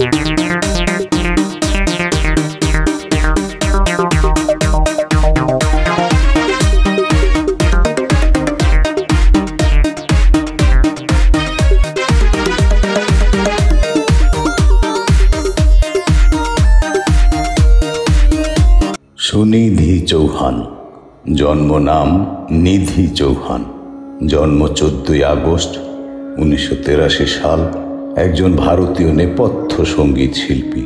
সুনিধি চৌহান, জন্ম নাম নিধি চৌহান, জন্ম 14 আগস্ট 1983 সাল, একজন ভারতীয় নেপথ্য সঙ্গীত শিল্পী।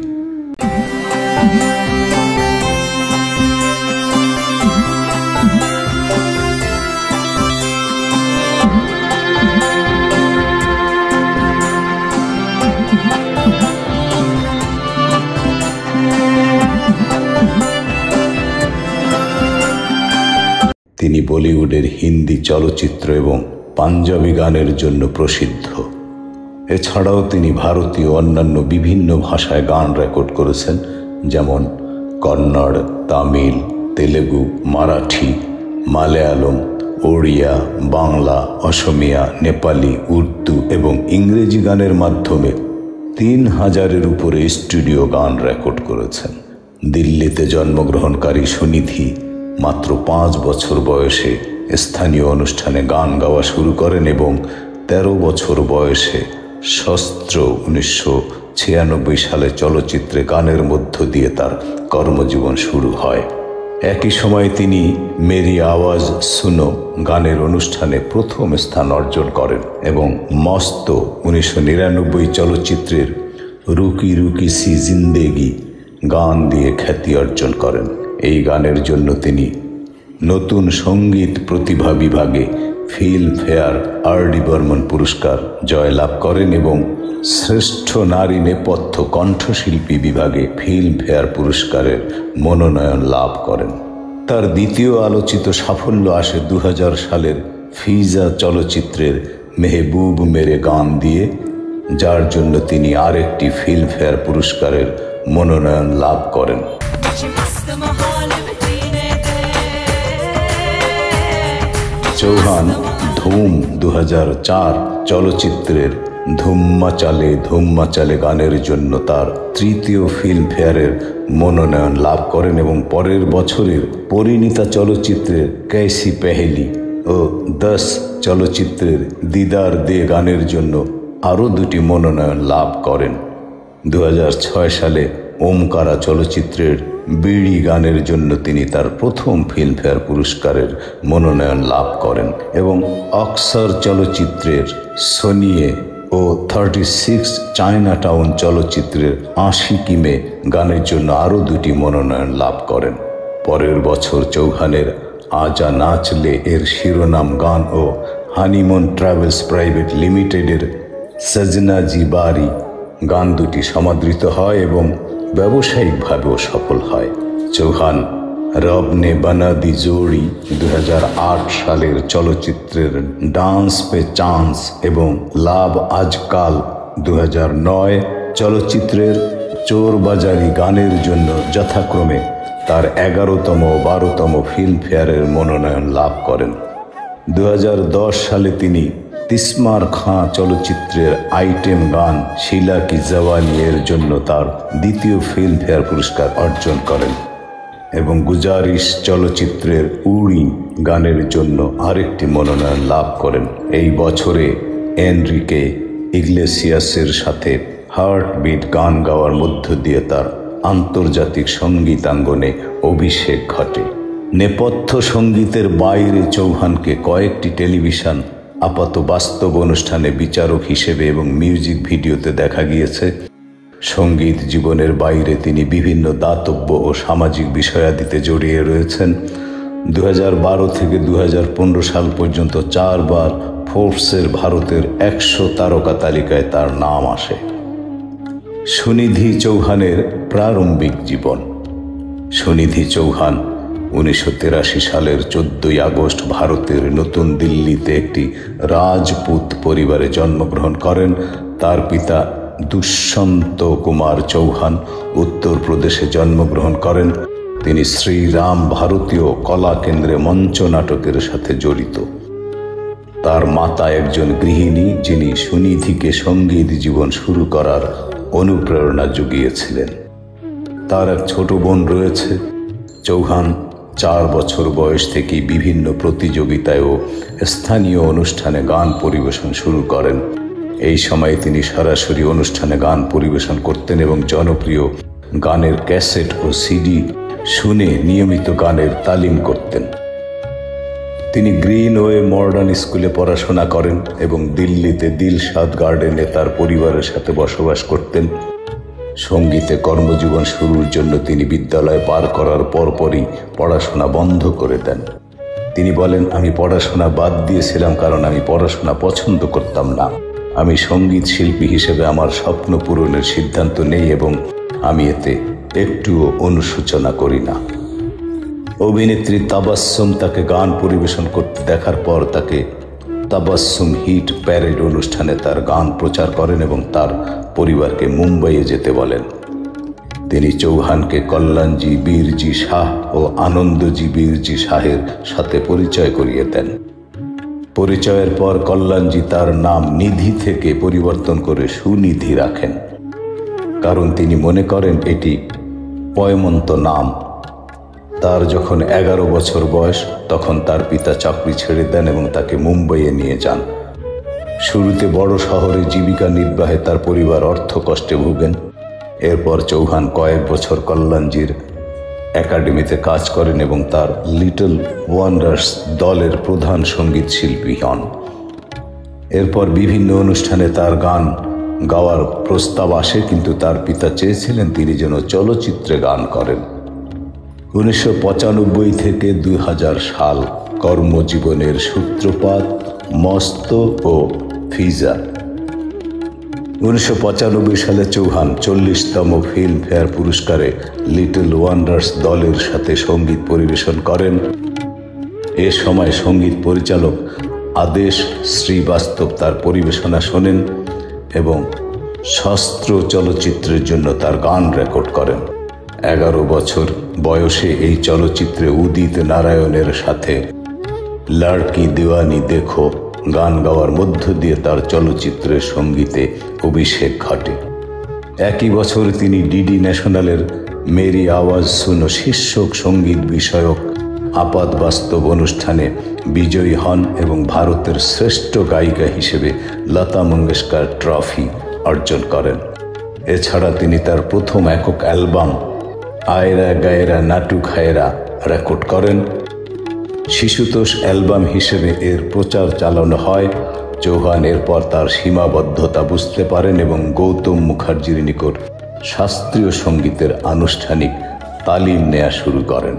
তিনি বলিউডের হিন্দি চলচ্চিত্র এবং পাঞ্জাবি গানের জন্য প্রসিদ্ধ। এছাড়াও তিনি ভারতীয় অন্যান্য বিভিন্ন ভাষায় গান রেকর্ড করেছেন, যেমন কন্নড়, তামিল, তেলেগু, মারাঠি, মালয়ালম, ওড়িয়া, বাংলা, অসমিয়া, নেপালি, উর্দু এবং ইংরেজি গানের মাধ্যমে 3000-এর উপরে স্টুডিও গান রেকর্ড করেছেন। দিল্লিতে জন্মগ্রহণকারী সুনিধি মাত্র 5 বছর বয়সে স্থানীয় অনুষ্ঠানে গান গাওয়া শুরু করেন এবং 13 বছর বয়সে শস্ত্র 1996 সালে চলচ্চিত্রে গানের মধ্য দিয়ে তার কর্মজীবন শুরু হয়। একই সময়ে তিনি মেরি আওয়াজ সুনো গানের অনুষ্ঠানে প্রথম স্থান অর্জন করেন এবং মস্ত 1999 চলচ্চিত্রের রুকি রুকি সি জিন্দেগি গান দিয়ে খ্যাতি অর্জন করেন। এই গানের জন্য তিনি নতুন সঙ্গীত প্রতিভা বিভাগে ফিল্মফেয়ার আর.ডি. বর্মন পুরস্কার জয়লাভ করেন এবং শ্রেষ্ঠ নারী নেপথ্য কণ্ঠশিল্পী বিভাগে ফিল্মফেয়ার পুরস্কারের মনোনয়ন লাভ করেন। তার দ্বিতীয় আলোচিত সাফল্য আসে 2000 সালের ফিজা চলচ্চিত্রের মেহবুব মেরে গান দিয়ে, যার জন্য তিনি আরেকটি ফিল্মফেয়ার পুরস্কারের মনোনয়ন লাভ করেন। চৌহান ধুম 2004 চলচ্চিত্রের ধুম্মা চালে গানের জন্য তার তৃতীয় ফিল্মফেয়ারের মনোনয়ন লাভ করেন এবং পরের বছরের পরিণীতা চলচ্চিত্রের कैसी पहली ও 10 চলচ্চিত্রের দিদার দে গানের জন্য আরও 2টি মনোনয়ন লাভ করেন। 2006 সালে ওমকারা চলচ্চিত্রের বিড়ি গানের জন্য তিনি তার প্রথম ফিল্মফেয়ার পুরস্কারের মনোনয়ন লাভ করেন এবং অক্সর চলচ্চিত্রের সোনিয়ে ও 36 চায়নাটাউন চলচ্চিত্রের আশিকি মে গানের জন্য আরও 2টি মনোনয়ন লাভ করেন। পরের বছর চৌহানের আজা নাচলে এর শিরোনাম গান ও হানিমুন ট্রাভেলস প্রাইভেট লিমিটেডের সজনা জি বারি গান 2টি সমাদৃত হয় এবং ব্যবসায়িকভাবেও সফল হয়। চৌহান রব নে বানা দি জোড়ি 2008 সালের চলচ্চিত্রের ডান্স পে চান্স এবং লাভ আজকাল 2009 চলচ্চিত্রের চোর বাজারি গানের জন্য যথাক্রমে তার 11তম ও 12তম ফিল্মফেয়ারের মনোনয়ন লাভ করেন। 2010 সালে তিনি তিসমার খাঁ চলচ্চিত্রের আইটেম গান শিলা কি জওয়ানি এর জন্য তার দ্বিতীয় ফিল্মফেয়ার পুরস্কার অর্জন করেন এবং গুজারিশ চলচ্চিত্রের উড়ি গানের জন্য আরেকটি মনোনয়ন লাভ করেন। এই বছরে এনরিকে ইগলেসিয়াসের সাথে হার্টবিট গান গাওয়ার মধ্য দিয়ে তার আন্তর্জাতিক সঙ্গীতাঙ্গনে অভিষেক ঘটে। নেপথ্য সঙ্গীতের বাইরে চৌহানকে কয়েকটি টেলিভিশন আপাত বাস্তব অনুষ্ঠানে বিচারক হিসেবে এবং মিউজিক ভিডিওতে দেখা গিয়েছে। সঙ্গীত জীবনের বাইরে তিনি বিভিন্ন দাতব্য ও সামাজিক বিষয়াদিতে জড়িয়ে রয়েছেন। 2012 থেকে 2015 সাল পর্যন্ত 4 বার ফোর্বসের ভারতের 100 তারকা তালিকায় তার নাম আসে। সুনিধি চৌহানের প্রারম্ভিক জীবন। সুনিধি চৌহান 1983 সালের 14 আগস্ট ভারতের নতুন দিল্লিতে একটি রাজপুত পরিবারে জন্মগ্রহণ করেন। তার পিতা দুষ্যন্ত কুমার চৌহান উত্তরপ্রদেশে জন্মগ্রহণ করেন। তিনি শ্রীরাম ভারতীয় কলা কেন্দ্রে মঞ্চ নাটকের সাথে জড়িত। তার মাতা একজন গৃহিণী, যিনি সুনিধিকে সঙ্গীত জীবন শুরু করার অনুপ্রেরণা জুগিয়েছিলেন। তার এক ছোট বোন রয়েছে। চৌহান 4 বছর বয়স থেকেই বিভিন্ন প্রতিযোগিতায় ও স্থানীয় অনুষ্ঠানে গান পরিবেশন শুরু করেন। এই সময়ে তিনি সরাসরি অনুষ্ঠানে গান পরিবেশন করতেন এবং জনপ্রিয় গানের ক্যাসেট ও সিডি শুনে নিয়মিত গানের তালিম করতেন। তিনি গ্রিনওয়ে মডার্ন স্কুলে পড়াশোনা করেন এবং দিল্লিতে দিলশাদ গার্ডেনে তার পরিবারের সাথে বসবাস করতেন। সঙ্গীতে কর্মজীবন শুরুর জন্য তিনি বিদ্যালয় পার করার পরপরই পড়াশোনা বন্ধ করে দেন। তিনি বলেন, আমি পড়াশোনা বাদ দিয়েছিলাম কারণ আমি পড়াশোনা পছন্দ করতাম না। আমি সঙ্গীত শিল্পী হিসেবে আমার স্বপ্ন পূরণের সিদ্ধান্ত নেই এবং আমি এতে একটুও অনুশোচনা করি না। অভিনেত্রী তাবাসসুম তাকে গান পরিবেশন করতে দেখার পর তাকে তাবাসসুম হিট প্যারেড অনুষ্ঠানে তার গান প্রচার করেন এবং তার পরিবারকে মুম্বাইয়ে যেতে বলেন। তিনি চৌহানকে কল্যাণজি বীরজি শাহ ও আনন্দজি বীরজি শাহের সাথে পরিচয় করিয়ে দেন। পরিচয়ের পর কল্যাণজি তার নাম নিধি থেকে পরিবর্তন করে সুনিধি রাখেন, কারণ তিনি মনে করেন এটি পয়মন্ত নাম। তার যখন 11 বছর বয়স তখন তার পিতা চাকরি ছেড়ে দেন এবং তাকে মুম্বাইয়ে নিয়ে যান। শুরুতে বড় শহরে জীবিকা নির্বাহে তার পরিবার অর্থ কষ্টে ভোগেন। এরপর চৌহান কয়েক বছর কল্যাণজির একাডেমিতে কাজ করেন এবং তার লিটল ওয়ান্ডার্স দলের প্রধান সঙ্গীত শিল্পী হন। এরপর বিভিন্ন অনুষ্ঠানে তার গান গাওয়ার প্রস্তাব আসে, কিন্তু তার পিতা চেয়েছিলেন তিনি যেন চলচ্চিত্রে গান করেন। 1995 থেকে 2000 সাল কর্মজীবনের সূত্রপাত মস্ত ও ফিজা। 1995 সালে চৌহান 40তম ফিল্মফেয়ার পুরস্কারে লিটল ওয়ান্ডার্স দলের সাথে সঙ্গীত পরিবেশন করেন। এ সময় সঙ্গীত পরিচালক আদেশ শ্রীবাস্তব তার পরিবেশনা শোনেন এবং শস্ত্র চলচ্চিত্রের জন্য তার গান রেকর্ড করেন। 11 বছর বয়সে এই চলচ্চিত্রে উদিত নারায়ণের সাথে লড়কি দিওয়ানি দেখো গান গাওয়ার মধ্য দিয়ে তার চলচ্চিত্রের সঙ্গীতে অভিষেক ঘটে। একই বছর তিনি ডিডি ন্যাশনালের মেরি আওয়াজ শুনো শীর্ষক সঙ্গীত বিষয়ক আপাত বাস্তব অনুষ্ঠানে বিজয়ী হন এবং ভারতের শ্রেষ্ঠ গায়িকা হিসেবে লতা মঙ্গেশকর ট্রফি অর্জন করেন। এছাড়া তিনি তার প্রথম একক অ্যালবাম আয়রা গায়রা নাটু খায়রা রেকর্ড করেন। শিশুতোষ অ্যালবাম হিসেবে এর প্রচার চালানো হয়। চৌহান এরপর তার সীমাবদ্ধতা বুঝতে পারেন এবং গৌতম মুখার্জির নিকট শাস্ত্রীয় সঙ্গীতের আনুষ্ঠানিক তালিম নেওয়া শুরু করেন।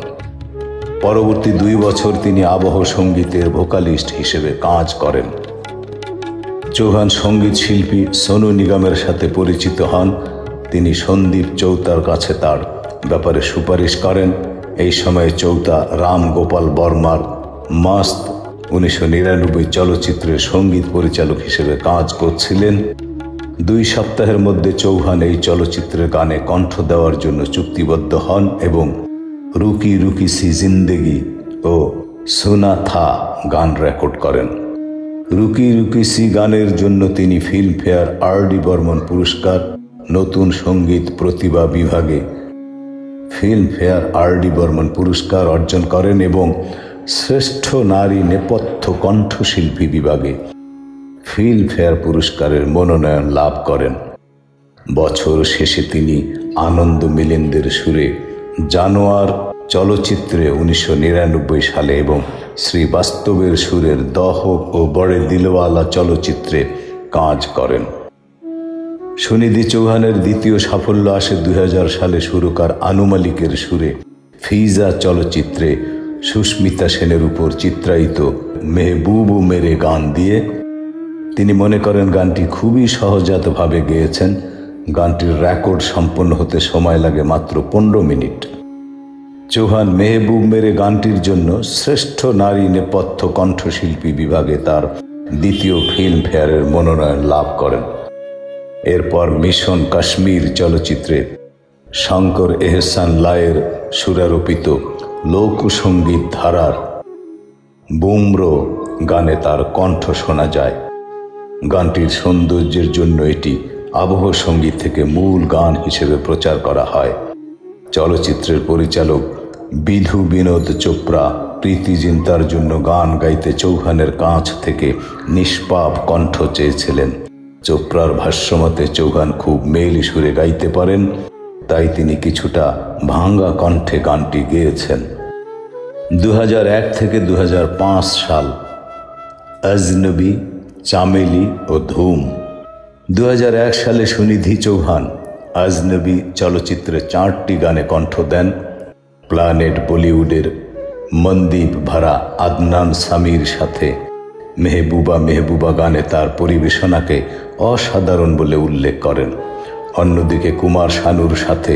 পরবর্তী 2 বছর তিনি আবহ সঙ্গীতের ভোকালিস্ট হিসেবে কাজ করেন। চৌহান সঙ্গীত শিল্পী সোনু নিগমের সাথে পরিচিত হন। তিনি সন্দীপ চৌতার কাছে তার ব্যাপারে সুপারিশ করেন। এই সময়ে চৌতা রাম গোপাল বর্মার মস্ত 1999 চলচ্চিত্রের সঙ্গীত পরিচালক হিসেবে কাজ করছিলেন। 2 সপ্তাহের মধ্যে চৌহান এই চলচ্চিত্রের গানে কণ্ঠ দেওয়ার জন্য চুক্তিবদ্ধ হন এবং রুকি রুকি সি জিন্দেগি ও সুনা থা গান রেকর্ড করেন। রুকি রুকি সি গানের জন্য তিনি ফিল্মফেয়ার আর.ডি. বর্মন পুরস্কার, নতুন সঙ্গীত প্রতিভা বিভাগে ফিল্মফেয়ার আর.ডি. বর্মন পুরস্কার অর্জন করেন এবং শ্রেষ্ঠ নারী নেপথ্য কণ্ঠশিল্পী বিভাগে ফিল্মফেয়ার পুরস্কারের মনোনয়ন লাভ করেন। বছর শেষে তিনি আনন্দ মিলিন্দের সুরে জানোয়ার চলচ্চিত্রে 1999 সালে এবং শ্রীবাস্তবের সুরের দহ ও বড়ে দিলওয়ালা চলচ্চিত্রে কাজ করেন। সুনিধি চৌহানের দ্বিতীয় সাফল্য আসে 2000 সালে সুরকার আনু মালিকের সুরে ফিজা চলচ্চিত্রে সুস্মিতা সেনের উপর চিত্রায়িত মেহবুব মেরে গান দিয়ে। তিনি মনে করেন গানটি খুবই সহজাতভাবে গেয়েছেন। গানটির রেকর্ড সম্পন্ন হতে সময় লাগে মাত্র 15 মিনিট। চৌহান মেহবুব মেরে গানটির জন্য শ্রেষ্ঠ নারী নেপথ্য কণ্ঠশিল্পী বিভাগে তার দ্বিতীয় ফিল্মফেয়ারের মনোনয়ন লাভ করেন। এরপর মিশন কাশ্মীর চলচ্চিত্রে শঙ্কর এহসান লায়ের সুরারোপিত লোকসঙ্গীত ধারার বুমরো গানে তার কণ্ঠ শোনা যায়। গানটির সৌন্দর্যের জন্য এটি আবহ সঙ্গীত থেকে মূল গান হিসেবে প্রচার করা হয়। চলচ্চিত্রের পরিচালক বিধু বিনোদ চোপড়া প্রীতি জিন্তার জন্য গান গাইতে চৌহানের কাছ থেকে নিষ্পাপ কণ্ঠ চেয়েছিলেন। চোপড়ার ভাষ্যমতে চৌহান খুব মেইলি সুরে গাইতে পারেন, তাই তিনি কিছুটা ভাঙা কণ্ঠে গানটি গেয়েছেন। 2001 থেকে 2005 সাল আজনবী, চামেলি ও ধুম। 2001 সালে সুনিধি চৌহান আজনবী চলচ্চিত্রে 4টি গানে কণ্ঠ দেন। প্ল্যানেট বলিউডের মনদীপ ভারা আদনান সামির সাথে মেহবুবা মেহবুবা গানে তার পরিবেশনাকে অসাধারণ বলে উল্লেখ করেন। অন্যদিকে কুমার শানুর সাথে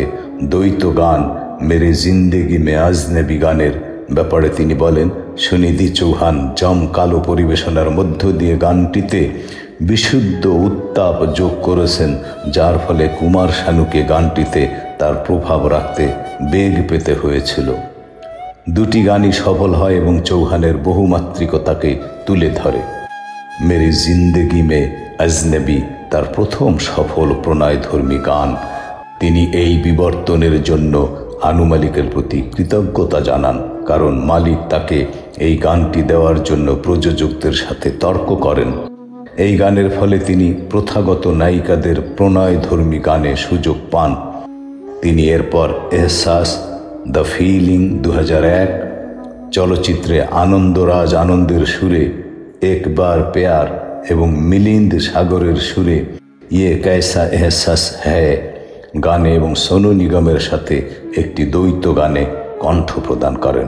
দ্বৈত গান মেরে জিন্দেগি মে আজনবী গানের ব্যাপারে তিনি বলেন, সুনিধি চৌহান জমকালো পরিবেশনার মধ্য দিয়ে গানটিতে বিশুদ্ধ উত্তাপ যোগ করেছেন, যার ফলে কুমার শানুকে গানটিতে তার প্রভাব রাখতে বেগ পেতে হয়েছিল। দুটি গানই সফল হয় এবং চৌহানের বহুমাত্রিকতাকে তুলে ধরে। মেরি জিন্দেগি মে আজনবী তার প্রথম সফল প্রণয়ধর্মী গান। তিনি এই বিবর্তনের জন্য আনু মালিকের প্রতি কৃতজ্ঞতা জানান, কারণ মালিক তাকে এই গানটি দেওয়ার জন্য প্রযোজকদের সাথে তর্ক করেন। এই গানের ফলে তিনি প্রথাগত নায়িকাদের প্রণয়ধর্মী গানে সুযোগ পান। তিনি এরপর এহসাস, দ্য ফিলিং 2001 চলচ্চিত্রে আনন্দরাজ আনন্দের সুরে একবার প্যার এবং মিলিন্দ সাগরের সুরে ইয়ে कैसा एहसास है গানে এবং সোনু নিগমের সাথে একটি দ্বৈত গানে কণ্ঠ প্রদান করেন।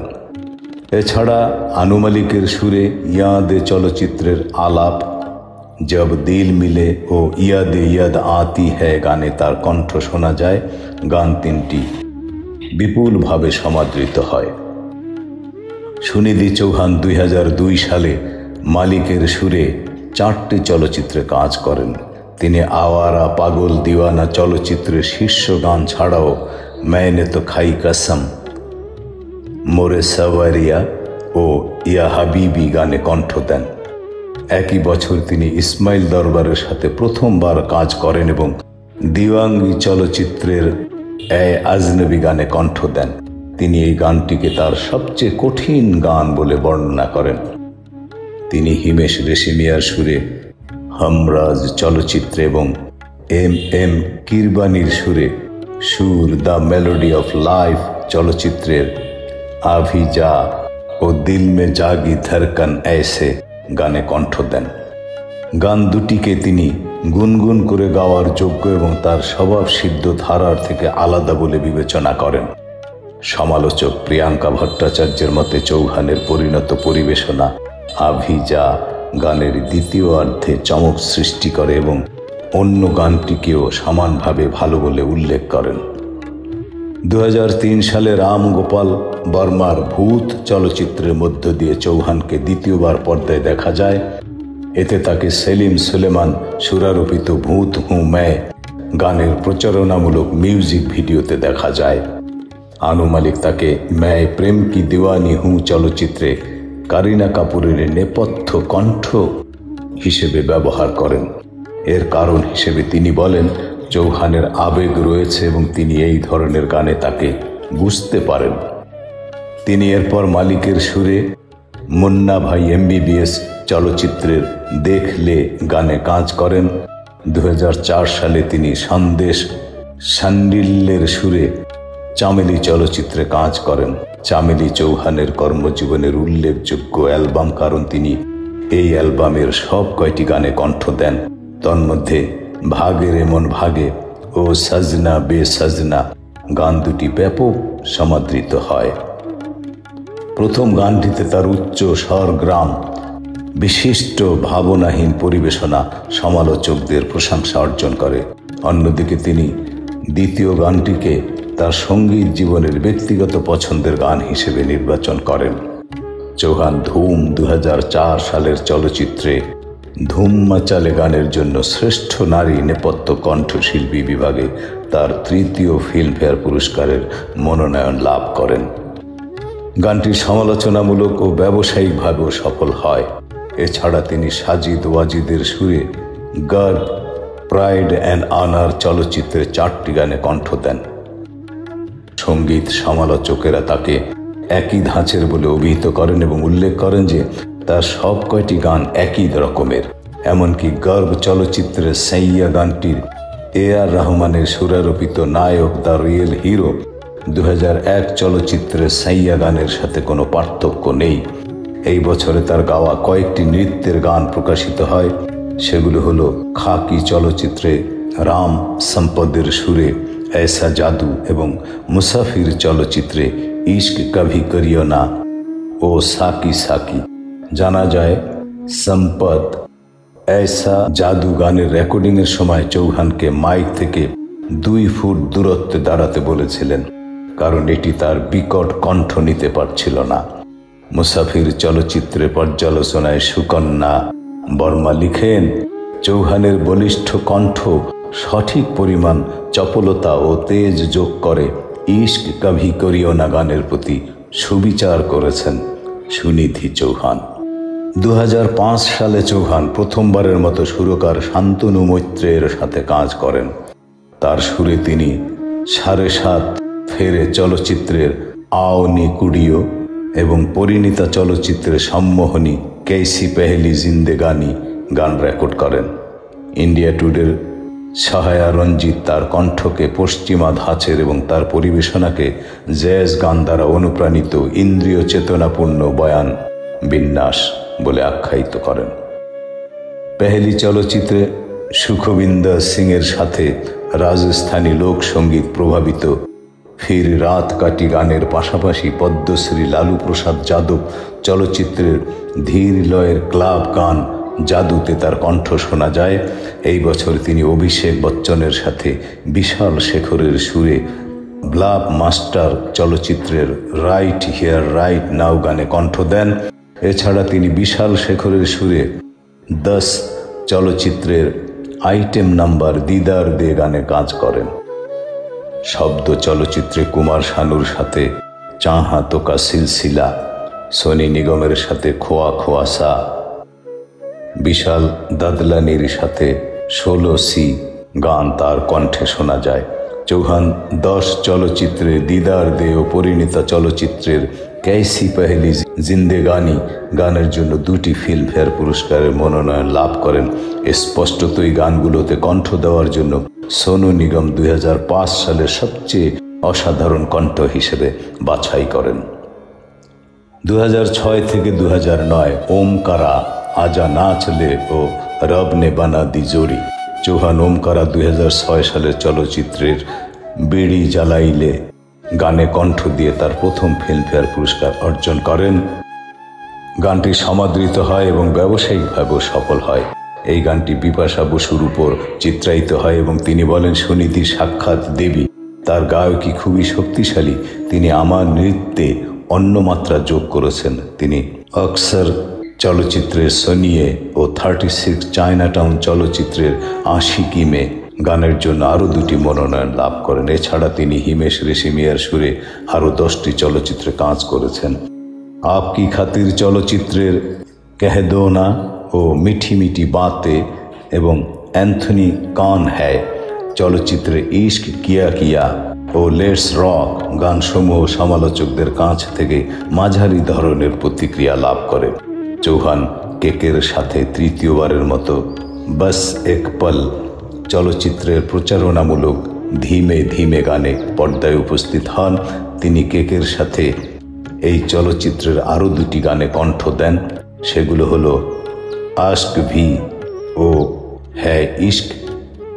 এছাড়া আনু মালিকের সুরে ইয়াদে চলচ্চিত্রের আলাপ, জব দিল মিলে ও ইয়াদে ইয়াদ আতি হ্যায় গানে তার কণ্ঠ শোনা যায়। গান তিনটি বিপুলভাবে সমাদৃত হয়। সুনিধি চৌহান 2002 সালে মালিকের সুরে 4টি চলচ্চিত্রে কাজ করেন। তিনি আওয়ারা, পাগল দিওয়ানা চলচ্চিত্রের শীর্ষ গান ছাড়াও मैंने तो खाई कसम, মোরে সাওয়ারিয়া ও ইয়া হাবিবি গানে কণ্ঠ দেন। একই বছর তিনি ইসমাইল দরবারের সাথে প্রথমবার কাজ করেন এবং দিওয়াঙ্গি চলচ্চিত্রের এ আজনবী গানে কণ্ঠ দেন। তিনি এই গানটিকে তার সবচেয়ে কঠিন গান বলে বর্ণনা করেন। তিনি হিমেশ রেশমিয়ার সুরে হামরাজ চলচ্চিত্রে এবং এম কিরবানির সুরে সুর দ্য মেলোডি অফ লাইফ চলচ্চিত্রের আভি যা ও দিল মে জাগি ধরকন ऐसे গানে কণ্ঠ দেন। গান দুটিকে তিনি গুনগুন করে গাওয়ার যোগ্য এবং তার স্বভাবসিদ্ধ ধারার থেকে আলাদা বলে বিবেচনা করেন। সমালোচক প্রিয়াঙ্কা ভট্টাচার্যের মতে চৌহানের পরিণত পরিবেশনা আভি যা গানের দ্বিতীয় অর্ধে চমক সৃষ্টি করে এবং অন্য গানটিকেও সমানভাবে ভালো বলে উল্লেখ করেন। 2003 সালে রাম গোপাল বর্মার ভূত চলচ্চিত্রের মধ্য দিয়ে চৌহানকে দ্বিতীয়বার পর্দায় দেখা যায়। এতে তাকে সেলিম সুলেমান সুরারোপিত ভূত হুঁ मैं গানের প্রচারণামূলক মিউজিক ভিডিওতে দেখা যায়। আনু মালিক তাকে मैं প্রেম কি দিওয়ানি হুঁ চলচ্চিত্রে কারিনা কাপুরের নেপথ্য কণ্ঠ হিসেবে ব্যবহার করেন। এর কারণ হিসেবে তিনি বলেন, চৌহানের আবেগ রয়েছে এবং তিনি এই ধরনের গানে তাকে বুঝতে পারেন। তিনি এরপর মালিকের সুরে মুন্না ভাই MBBS চলচ্চিত্রের দেখলে গানে কাজ করেন। 2004 সালে তিনি সন্দেশ শান্ডিল্যের সুরে চামেলি চলচ্চিত্রে কাজ করেন। চামেলি চৌহানের কর্মজীবনের উল্লেখযোগ্য অ্যালবাম, কারণ তিনি এই অ্যালবামের সব কয়টি গানে কণ্ঠ দেন। তন্মধ্যে ভাগের এমন ভাগে ও সাজনা বে সাজনা গান দুটি ব্যাপক সমাদৃত হয়। প্রথম গানটিতে তার উচ্চ স্বরগ্রাম, বিশিষ্ট ভাবনাহীন পরিবেশনা সমালোচকদের প্রশংসা অর্জন করে। অন্যদিকে তিনি দ্বিতীয় গানটিকে তার সঙ্গীত জীবনের ব্যক্তিগত পছন্দের গান হিসেবে নির্বাচন করেন। চৌহান ধুম 2004 সালের চলচ্চিত্রে ধুম মাচালে গানের জন্য শ্রেষ্ঠ নারী নেপথ্য কণ্ঠশিল্পী বিভাগে তার তৃতীয় ফিল্মফেয়ার পুরস্কারের মনোনয়ন লাভ করেন। গানটি সমালোচনামূলক ও ব্যবসায়িকভাবেও সফল হয়। এছাড়া তিনি সাজিদ ওয়াজিদের সুরে গর্ব প্রাইড অ্যান্ড অনার চলচ্চিত্রের 4টি গানে কণ্ঠ দেন। সঙ্গীত সমালোচকেরা তাকে একই ধাঁচের বলে অভিহিত করেন এবং উল্লেখ করেন যে তার সব কয়টি গান একই রকমের। এমনকি গর্ব চলচ্চিত্রের সাইয়া গানটির A.R. রহমানের সুরারোপিত নায়ক দ্য রিয়েল হিরো 2001 চলচ্চিত্রের সাইয়া গানের সাথে কোনো পার্থক্য নেই। এই বছরে তার গাওয়া কয়েকটি নৃত্যের গান প্রকাশিত হয়। সেগুলো হলো খাকি চলচ্চিত্রে রাম সম্পদের সুরে ऐसा জাদু এবং মুসাফির চলচ্চিত্রে ইশক কভি করিও না ও সাকি সাকি। জানা যায় সম্পদ ऐसा জাদু গানের রেকর্ডিংয়ের সময় চৌহানকে মাইক থেকে 2 ফুট দূরত্বে দাঁড়াতে বলেছিলেন, কারণ এটি তার বিকট কণ্ঠ নিতে পারছিল না। মুসাফির চলচ্চিত্রে পর্যালোচনায় সুকন্যা বর্মা লিখেন, চৌহানের বলিষ্ঠ কণ্ঠ সঠিক পরিমাণ চপলতা ও তেজ যোগ করে ইশক কভি করিও না গানের প্রতি সুবিচার করেছেন সুনিধি চৌহান। 2005 সালে চৌহান প্রথমবারের মতো সুরকার শান্তনু মৈত্রের সাথে কাজ করেন। তার সুরে তিনি 7.5 ফেরে চলচ্চিত্রের আওনি কুডিও এবং পরিণীতা চলচ্চিত্রের সম্মোহনী कैसी पहली जिंदगानी গান রেকর্ড করেন। ইন্ডিয়া টুডের সাহায়া রঞ্জিত তার কণ্ঠকে পশ্চিমা ধাঁচের এবং তার পরিবেশনাকে জ্যাজ গান দ্বারা অনুপ্রাণিত ইন্দ্রিয় চেতনাপূর্ণ বয়ান বিন্যাস বলে আখ্যায়িত করেন। পেহেলি চলচ্চিত্রে সুখবিন্দর সিংয়ের সাথে রাজস্থানী লোকসঙ্গীত প্রভাবিত ফির রাত কাটি গানের পাশাপাশি পদ্মশ্রী লালু প্রসাদ যাদব চলচ্চিত্রের ধীর লয়ের ক্লাব গান জাদুতে তার কণ্ঠ শোনা যায়। এই বছর তিনি অভিষেক বচ্চনের সাথে বিশাল শেখরের সুরে ব্লাব মাস্টার চলচ্চিত্রের রাইট হিয়ার রাইট নাও গানে কণ্ঠ দেন। এছাড়া তিনি বিশাল শেখরের সুরে 10 চলচ্চিত্রের আইটেম নাম্বার দিদার দে গানে কাজ করেন। শব্দ চলচ্চিত্রে কুমার শানুর সাথে চাহা তোকা সিলসিলা, সোনি নিগমের সাথে খোয়া খোয়াসা, বিশাল দাদলানির সাথে 16 সি গান তার কণ্ঠে শোনা যায়। চৌহান 10 চলচ্চিত্রে দিদার দে ও পরিণীতা চলচ্চিত্রের कैसी पहली जिंदगानी গানের জন্য 2টি ফিল্মফেয়ার পুরস্কারের মনোনয়ন লাভ করেন। স্পষ্টতই গানগুলোতে কণ্ঠ দেওয়ার জন্য সোনু নিগম 2005 সালের সবচেয়ে অসাধারণ কণ্ঠ হিসেবে বাছাই করেন। 2006 থেকে 2009 ওমকারা, আজা নাচলে ও রব নে বানা দি জোড়ি। চৌহান ওমকারা 2006 সালের চলচ্চিত্রের বিড়ি জ্বালাইলে গানে কণ্ঠ দিয়ে তার প্রথম ফিল্মফেয়ার পুরস্কার অর্জন করেন। গানটি সমাদৃত হয় এবং ব্যবসায়িকভাবেও সফল হয়। এই গানটি বিপাশা বসুর উপর চিত্রায়িত হয় এবং তিনি বলেন, সুনিধি সাক্ষাৎ দেবী, তার গায়কী খুবই শক্তিশালী। তিনি আমার নৃত্যে অন্য মাত্রা যোগ করেছেন। তিনি অক্সর চলচ্চিত্রের সোনিয়ে ও 36 চায়নাটাউন চলচ্চিত্রের আশিকি মে গানের জন্য আরও 2টি মনোনয়ন লাভ করেন। এছাড়া তিনি হিমেশ রেশমিয়ার সুরে আরও 10টি চলচ্চিত্রে কাজ করেছেন। আপকি খাতির চলচ্চিত্রের কহ দো না ও মিঠি মিঠি বাতে এবং অ্যান্থনি কান হ্যায় চলচ্চিত্রে ইশক কিয়া কিয়া ও লেটস রক গানসমূহ সমালোচকদের কাছ থেকে মাঝারি ধরনের প্রতিক্রিয়া লাভ করে। চৌহান কেকের সাথে তৃতীয়বারের মতো বস এক পল চলচ্চিত্রের প্রচারণামূলক ধীমে ধীমে গানে পর্দায় উপস্থিত হন। তিনি কেকের সাথে এই চলচ্চিত্রের আরও 2টি গানে কণ্ঠ দেন। সেগুলো হলো আশক ভি ও হ্যায় ইশক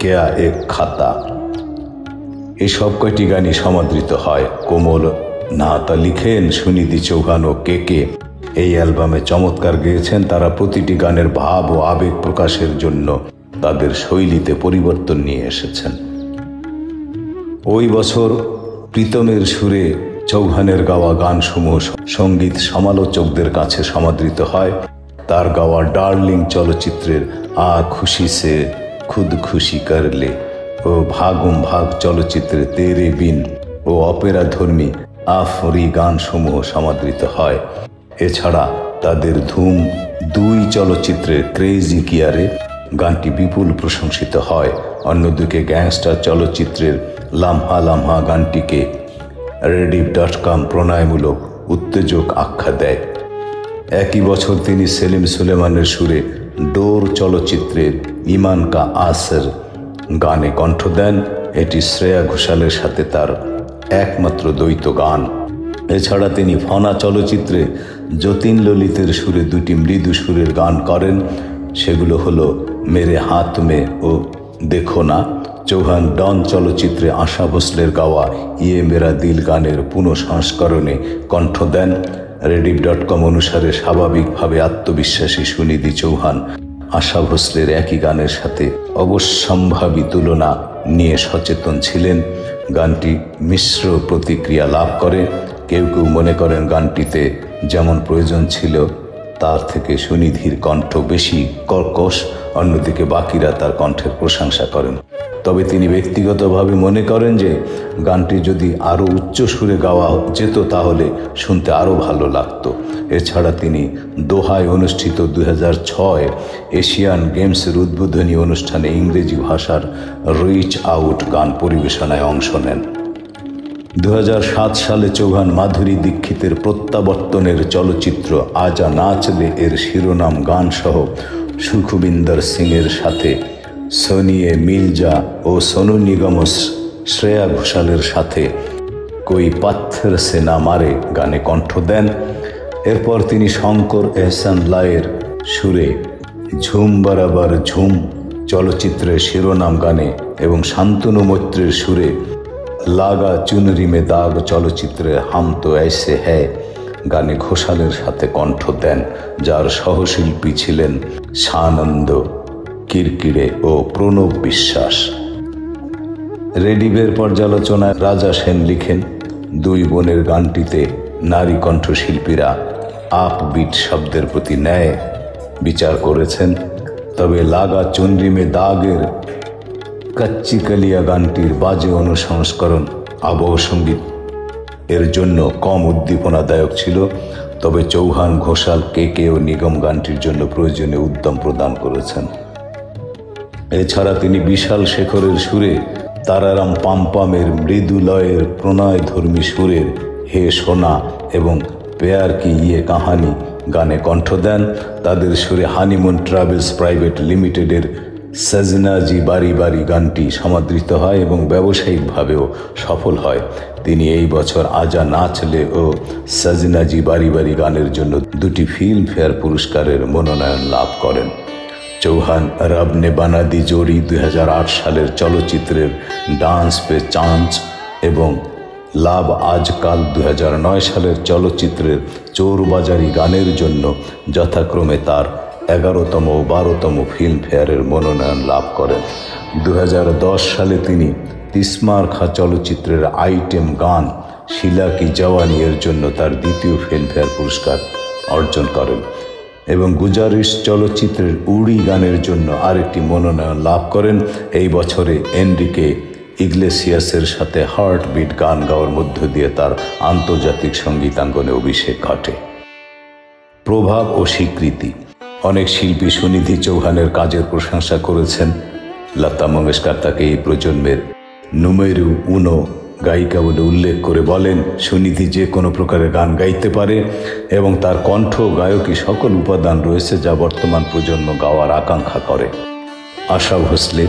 কেয়া এক খাতা। এই সব কয়টি গানই সমাদৃত হয়। কোমল নাহাতা লিখেন, সুনিধি চৌহান ও কেকে এই অ্যালবামে চমৎকার গেয়েছেন। তারা প্রতিটি গানের ভাব ও আবেগ প্রকাশের জন্য তাদের শৈলীতে পরিবর্তন নিয়ে এসেছেন। ওই বছর প্রীতমের সুরে চৌহানের গাওয়া গানসমূহ সঙ্গীত সমালোচকদের কাছে সমাদৃত হয়। তার গাওয়া ডার্লিং চলচ্চিত্রের আ খুশি সে খুদ খুশি করলে ও ভাগুম ভাগ চলচ্চিত্রে তেরে বিন ও অপেরা ধর্মী আফরি গানসমূহ সমাদৃত হয়। এছাড়া তাদের ধুম 2 চলচ্চিত্রের ক্রেজি কিয়ারে গানটি বিপুল প্রশংসিত হয়। অন্যদিকে গ্যাংস্টার চলচ্চিত্রের লামহা লামহা গানটিকে rediff.com প্রণয়মূলক উত্তেজক আখ্যা দেয়। একই বছর তিনি সেলিম সুলেমানের সুরে ডোর চলচ্চিত্রের ইমান কা আসর গানে কণ্ঠ দেন। এটি শ্রেয়া ঘোষালের সাথে তার একমাত্র দ্বৈত গান। এছাড়া তিনি ফনা চলচ্চিত্রে যতীন ললিতের সুরে দুটি মৃদু সুরের গান করেন, সেগুলো হলো মেরে হাত মে ও দেখো না। চৌহান ডন চলচ্চিত্রে আশা ভোসলের গাওয়া ইয়ে মেরা দিল গানের পুনঃসংস্করণে কণ্ঠ দেন। rediff.com অনুসারে স্বাভাবিকভাবে আত্মবিশ্বাসী সুনিধি চৌহান আশা ভোসলের একই গানের সাথে অবশ্যম্ভাবী তুলনা নিয়ে সচেতন ছিলেন। গানটি মিশ্র প্রতিক্রিয়া লাভ করে। কেউ কেউ মনে করেন গানটিতে যেমন প্রয়োজন ছিল তার থেকে সুনিধির কণ্ঠ বেশি কর্কশ, অন্যদিকে বাকিরা তার কণ্ঠের প্রশংসা করেন। তবে তিনি ব্যক্তিগতভাবে মনে করেন যে গানটি যদি আরও উচ্চ সুরে গাওয়া যেত তাহলে শুনতে আরও ভালো লাগতো। এছাড়া তিনি দোহায় অনুষ্ঠিত 2006 এশিয়ান গেমসের উদ্বোধনী অনুষ্ঠানে ইংরেজি ভাষার রিচ আউট গান পরিবেশনায় অংশ নেন। 2007 সালে চৌহান মাধুরী দীক্ষিতের প্রত্যাবর্তনের চলচ্চিত্র আজা নাচলে এর শিরোনাম গান সহ সুখবিন্দর সিংয়ের সাথে সোনিয়ে মির্জা ও সোনু নিগম শ্রেয়া ঘোষালের সাথে কোই পাথর সে না মারে গানে কণ্ঠ দেন। এরপর তিনি শঙ্কর এহসান লায়ের সুরে ঝুম বরাবর ঝুম চলচ্চিত্রের শিরোনাম গানে এবং শান্তনু মৈত্রের সুরে লাগা চুনরি মে দাগ চলচ্চিত্রে হাম তো ऐसे है গানে ঘোষালের সাথে কণ্ঠ দেন, যার সহশিল্পী ছিলেন সানন্দ কিরকিরে ও প্রণব বিশ্বাস। রেডিফের পর্যালোচনায় রাজা সেন লিখেন, দুই বোনের গানটিতে নারী কণ্ঠশিল্পীরা আপবিট শব্দের প্রতি ন্যায় বিচার করেছেন। তবে লাগা চুনরি মে দাগের কাচ্চি কালিয়া গানটির বাজে অনুসংস্করণ আবহ সঙ্গীত এর জন্য কম উদ্দীপনাদায়ক ছিল। তবে চৌহান, ঘোষাল, কে ও নিগম গানটির জন্য প্রয়োজনীয় উদ্যম প্রদান করেছেন। এছাড়া তিনি বিশাল শেখরের সুরে তারারাম পাম্পামের মৃদু লয়ের প্রণয়ধর্মী সুরের হে সোনা এবং প্যার কি ইয়ে কাহানি গানে কণ্ঠ দেন। তাদের সুরে হানিমুন ট্রাভেলস প্রাইভেট লিমিটেডের সজনা জি বারি বারি গানটি সমাদৃত হয় এবং ব্যবসায়িকভাবেও সফল হয়। তিনি এই বছর আজা নাচলে ও সজনা জি বারি বারি গানের জন্য দুটি ফিল্মফেয়ার পুরস্কারের মনোনয়ন লাভ করেন। চৌহান রব নে বানা দি জোড়ি 2008 সালের চলচ্চিত্রের ডান্স পে চান্স এবং লাভ আজকাল 2009 সালের চলচ্চিত্রের চোরবাজারি গানের জন্য যথাক্রমে তার 11তম ও 12তম ফিল্মফেয়ারের মনোনয়ন লাভ করেন। 2010 সালে তিনি তিসমার খা চলচ্চিত্রের আইটেম গান শিলা কি জওয়ানি এর জন্য তার দ্বিতীয় ফিল্মফেয়ার পুরস্কার অর্জন করেন এবং গুজারিশ চলচ্চিত্রের উড়ি গানের জন্য আরেকটি মনোনয়ন লাভ করেন। এই বছরে এনরিকে ইগলেসিয়াসের সাথে হার্টবিট গান গাওয়ার মধ্য দিয়ে তার আন্তর্জাতিক সঙ্গীতাঙ্গনে অভিষেক ঘটে। প্রভাব ও স্বীকৃতি। অনেক শিল্পী সুনিধি চৌহানের কাজের প্রশংসা করেছেন। লতা মঙ্গেশকর তাকে এই প্রজন্মের নুমেরু উনো গায়িকা বলে উল্লেখ করে বলেন, সুনিধি যে কোনো প্রকারের গান গাইতে পারে এবং তার কণ্ঠ গায়কী সকল উপাদান রয়েছে যা বর্তমান প্রজন্ম গাওয়ার আকাঙ্ক্ষা করে। আশা ভোসলে,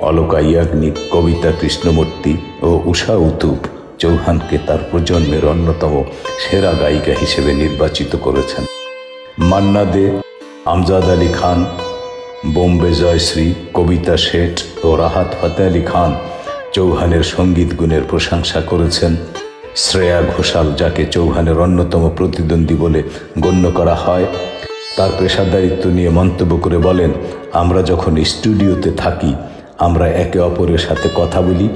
অলকা ইয়াগনিক, কবিতা কৃষ্ণমূর্তি ও উষা উতুপ চৌহানকে তার প্রজন্মের অন্যতম সেরা গায়িকা হিসেবে নির্বাচিত করেছেন। মান্না দে, আমজাদ আলী খান, বোম্বে জয়শ্রী, কবিতা শেঠ ও রাহাত ফতে আলী খান চৌহানের সঙ্গীত গুণের প্রশংসা করেছেন। শ্রেয়া ঘোষাল, যাকে চৌহানের অন্যতম প্রতিদ্বন্দ্বী বলে গণ্য করা হয়, তার পেশাদারিত্ব নিয়ে মন্তব্য করে বলেন, আমরা যখন স্টুডিওতে থাকি আমরা একে অপরের সাথে কথা বলি।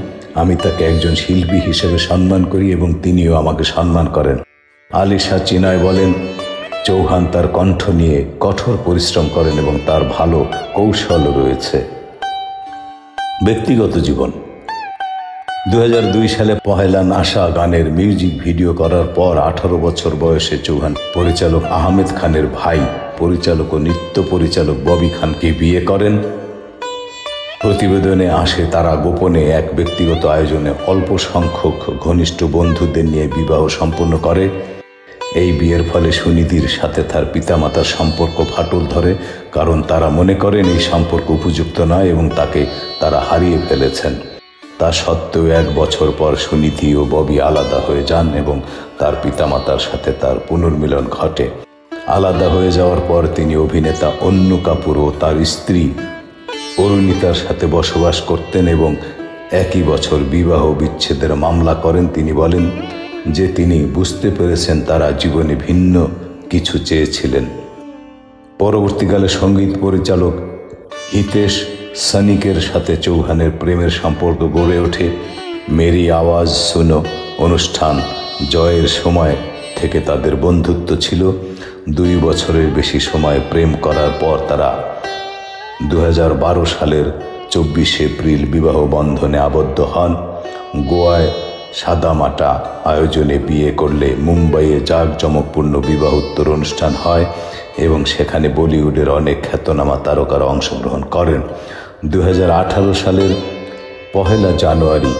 আমি তাকে একজন শিল্পী হিসেবে সম্মান করি এবং তিনিও আমাকে সম্মান করেন। আলিশা চিনয় বলেন, চৌহান তার কণ্ঠ নিয়ে কঠোর পরিশ্রম করেন এবং তার ভালো কৌশল রয়েছে। ব্যক্তিগত জীবন। 2002 সালে পহেলান আশা গানের মিউজিক ভিডিও করার পর 18 বছর বয়সে চৌহান পরিচালক আহমেদ খানের ভাই, পরিচালক ও নৃত্য পরিচালক ববি খানকে বিয়ে করেন। প্রতিবেদনে আসে তারা গোপনে এক ব্যক্তিগত আয়োজনে অল্প সংখ্যক ঘনিষ্ঠ বন্ধুদের নিয়ে বিবাহ সম্পন্ন করে। এই বিয়ের ফলে সুনিধির সাথে তার পিতামাতার সম্পর্ক ফাটল ধরে, কারণ তারা মনে করেন এই সম্পর্ক উপযুক্ত নয় এবং তাকে তারা হারিয়ে ফেলেছেন। তা সত্ত্বেও 1 বছর পর সুনিধি ও ববি আলাদা হয়ে যান এবং তার পিতামাতার সাথে তার পুনর্মিলন ঘটে। আলাদা হয়ে যাওয়ার পর তিনি অভিনেতা অন্নু কাপুর ও তার স্ত্রী অরুণিতার সাথে বসবাস করতেন এবং একই বছর বিবাহ বিচ্ছেদের মামলা করেন। তিনি বলেন যে তিনি বুঝতে পেরেছেন তারা জীবনে ভিন্ন কিছু চেয়েছিলেন। পরবর্তীকালে সঙ্গীত পরিচালক হিতেশ সনিকের সাথে চৌহানের প্রেমের সম্পর্ক গড়ে ওঠে। মেরি আওয়াজ শুনো অনুষ্ঠান জয়ের সময় থেকে তাদের বন্ধুত্ব ছিল। 2 বছরের বেশি সময় প্রেম করার পর তারা 2012 সালের 24 এপ্রিল বিবাহ বন্ধনে আবদ্ধ হন। গোয়ায় সাদামাটা আয়োজনে বিয়ে করলে মুম্বাইয়ে জাঁকজমকপূর্ণ বিবাহোত্তর অনুষ্ঠান হয় এবং সেখানে বলিউডের অনেক খ্যাতনামা তারকারা অংশগ্রহণ করেন। 2018 সালের 1 জানুয়ারি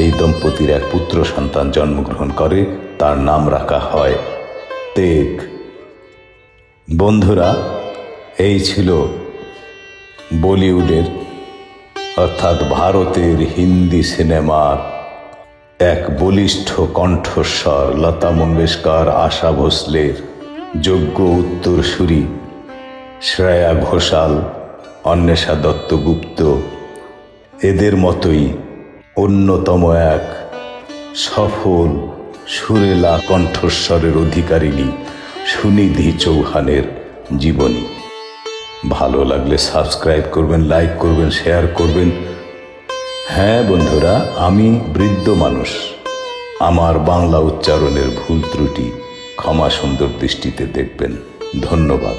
এই দম্পতির এক পুত্র সন্তান জন্মগ্রহণ করে। তার নাম রাখা হয় তেগ। বন্ধুরা, এই ছিল বলিউডের অর্থাৎ ভারতের হিন্দি সিনেমার এক বলিষ্ঠ কণ্ঠস্বর লতা মঙ্গেশকর, আশা ভোসলের যোগ্য উত্তরসূরি শ্রেয়া ঘোষাল, অন্বেষা দত্তগুপ্ত এদের মতোই অন্যতম এক সফল সুরেলা কণ্ঠস্বরের অধিকারিণী সুনিধি চৌহানের জীবনী। ভালো লাগলে সাবস্ক্রাইব করবেন, লাইক করবেন, শেয়ার করবেন। হ্যাঁ বন্ধুরা, আমি বৃদ্ধ মানুষ, আমার বাংলা উচ্চারণের ভুল ত্রুটি ক্ষমা সুন্দর দৃষ্টিতে দেখবেন। ধন্যবাদ।